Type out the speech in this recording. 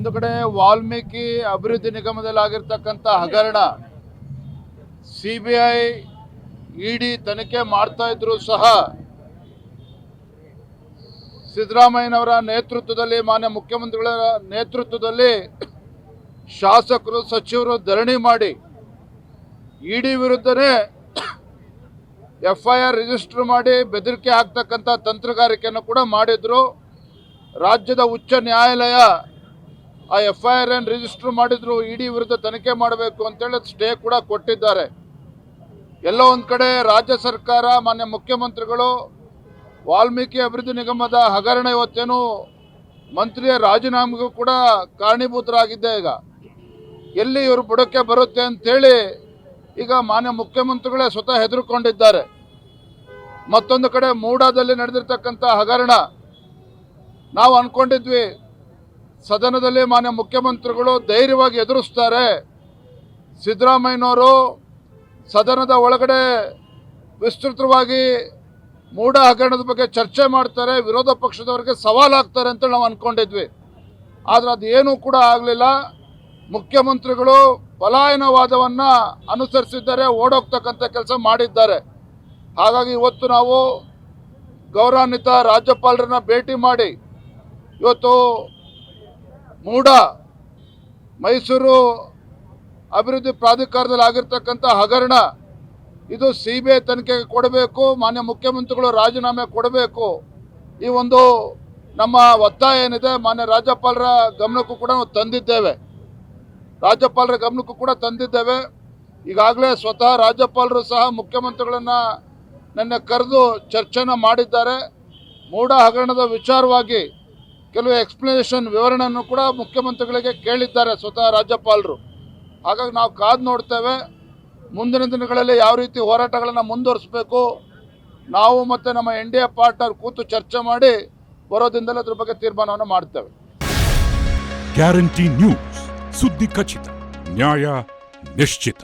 ಒಂದು ಕಡೆ ವಾಲ್ಮೀಕಿ ಅಭಿವೃದ್ಧಿ ನಿಗಮದಲ್ಲಿ ಆಗಿರ್ತಕ್ಕಂಥ ಹಗರಣ ಸಿಬಿಐ ಇಡಿ ತನಿಖೆ ಮಾಡ್ತಾ ಇದ್ರು ಸಹ ಸಿದ್ದರಾಮಯ್ಯನವರ ನೇತೃತ್ವದಲ್ಲಿ ಮಾನ್ಯ ಮುಖ್ಯಮಂತ್ರಿಗಳ ನೇತೃತ್ವದಲ್ಲಿ ಶಾಸಕರು ಸಚಿವರು ಧರಣಿ ಮಾಡಿ ಇಡಿ ವಿರುದ್ಧನೇ FIR ರಿಜಿಸ್ಟರ್ ಮಾಡಿ ಬೆದರಿಕೆ ಹಾಕ್ತಕ್ಕಂಥ ತಂತ್ರಗಾರಿಕೆಯನ್ನು ಕೂಡ ಮಾಡಿದ್ರು. ರಾಜ್ಯದ ಉಚ್ಚ ನ್ಯಾಯಾಲಯ ಆ FIR ಏನು ರಿಜಿಸ್ಟರ್ ಮಾಡಿದ್ರು ಇಡಿ ವಿರುದ್ಧ ತನಿಖೆ ಮಾಡಬೇಕು ಅಂತೇಳಿ ಸ್ಟೇ ಕೂಡ ಕೊಟ್ಟಿದ್ದಾರೆ. ಎಲ್ಲೋ ಒಂದು ಕಡೆ ರಾಜ್ಯ ಸರ್ಕಾರ ಮಾನ್ಯ ಮುಖ್ಯಮಂತ್ರಿಗಳು ವಾಲ್ಮೀಕಿ ಅಭಿವೃದ್ಧಿ ನಿಗಮದ ಹಗರಣ ಇವತ್ತೇನು ಮಂತ್ರಿಯ ರಾಜೀನಾಮೆಗೂ ಕೂಡ ಕಾರಣೀಭೂತರಾಗಿದ್ದೆ. ಈಗ ಎಲ್ಲಿ ಇವರು ಬುಡಕ್ಕೆ ಬರುತ್ತೆ ಅಂತೇಳಿ ಈಗ ಮಾನ್ಯ ಮುಖ್ಯಮಂತ್ರಿಗಳೇ ಸ್ವತಃ ಹೆದರ್ಕೊಂಡಿದ್ದಾರೆ. ಮತ್ತೊಂದು ಕಡೆ ಮೂಡಾದಲ್ಲಿ ನಡೆದಿರ್ತಕ್ಕಂಥ ಹಗರಣ ನಾವು ಅಂದ್ಕೊಂಡಿದ್ವಿ ಸದನದಲ್ಲಿ ಮಾನ್ಯ ಮುಖ್ಯಮಂತ್ರಿಗಳು ಧೈರ್ಯವಾಗಿ ಎದುರಿಸ್ತಾರೆ, ಸಿದ್ದರಾಮಯ್ಯನವರು ಸದನದ ಒಳಗಡೆ ವಿಸ್ತೃತವಾಗಿ ಮೂಡ ಹಗರಣದ ಬಗ್ಗೆ ಚರ್ಚೆ ಮಾಡ್ತಾರೆ, ವಿರೋಧ ಪಕ್ಷದವರಿಗೆ ಸವಾಲಾಗ್ತಾರೆ ಅಂತ ನಾವು ಅಂದ್ಕೊಂಡಿದ್ವಿ. ಆದರೆ ಅದೇನೂ ಕೂಡ ಆಗಲಿಲ್ಲ. ಮುಖ್ಯಮಂತ್ರಿಗಳು ಪಲಾಯನವಾದವನ್ನು ಅನುಸರಿಸಿದ್ದಾರೆ, ಓಡೋಗ್ತಕ್ಕಂಥ ಕೆಲಸ ಮಾಡಿದ್ದಾರೆ. ಹಾಗಾಗಿ ಇವತ್ತು ನಾವು ಗೌರವಾನ್ವಿತ ರಾಜ್ಯಪಾಲರನ್ನ ಭೇಟಿ ಮಾಡಿ ಇವತ್ತು ಮೂಡ ಮೈಸೂರು ಅಭಿವೃದ್ಧಿ ಪ್ರಾಧಿಕಾರದಲ್ಲಿ ಆಗಿರ್ತಕ್ಕಂಥ ಹಗರಣ ಇದು CBI ತನಿಖೆಗೆ ಕೊಡಬೇಕು, ಮಾನ್ಯ ಮುಖ್ಯಮಂತ್ರಿಗಳು ರಾಜೀನಾಮೆ ಕೊಡಬೇಕು. ಈ ಒಂದು ನಮ್ಮ ಒತ್ತಾಯ ಏನಿದೆ ಮಾನ್ಯ ರಾಜ್ಯಪಾಲರ ಗಮನಕ್ಕೂ ಕೂಡ ನಾವು ತಂದಿದ್ದೇವೆ. ಈಗಾಗಲೇ ಸ್ವತಃ ರಾಜ್ಯಪಾಲರು ಸಹ ಮುಖ್ಯಮಂತ್ರಿಗಳನ್ನು ನಿನ್ನೆ ಕರೆದು ಚರ್ಚೆನ ಮಾಡಿದ್ದಾರೆ. ಮೂಡ ಹಗರಣದ ವಿಚಾರವಾಗಿ ಕೆಲವು ಎಕ್ಸ್ಪ್ಲನೇಷನ್ ವಿವರಣೆಯನ್ನು ಕೂಡ ಮುಖ್ಯಮಂತ್ರಿಗಳಿಗೆ ಕೇಳಿದ್ದಾರೆ ಸ್ವತಃ ರಾಜ್ಯಪಾಲರು. ಹಾಗಾಗಿ ನಾವು ಕಾದು ನೋಡ್ತೇವೆ ಮುಂದಿನ ದಿನಗಳಲ್ಲಿ ಯಾವ ರೀತಿ ಹೋರಾಟಗಳನ್ನು ಮುಂದುವರಿಸಬೇಕು. ನಾವು ಮತ್ತು ನಮ್ಮ NDA ಪಾರ್ಟ್ನರ್ ಕೂತು ಚರ್ಚೆ ಮಾಡಿ ಬರೋ ದಿನದಲ್ಲಿ ಅದ್ರ ಬಗ್ಗೆ ತೀರ್ಮಾನವನ್ನು ಮಾಡ್ತೇವೆ. ಗ್ಯಾರಂಟಿ ನ್ಯೂಸ್, ಸುದ್ದಿ ಖಚಿತ, ನ್ಯಾಯ ನಿಶ್ಚಿತ.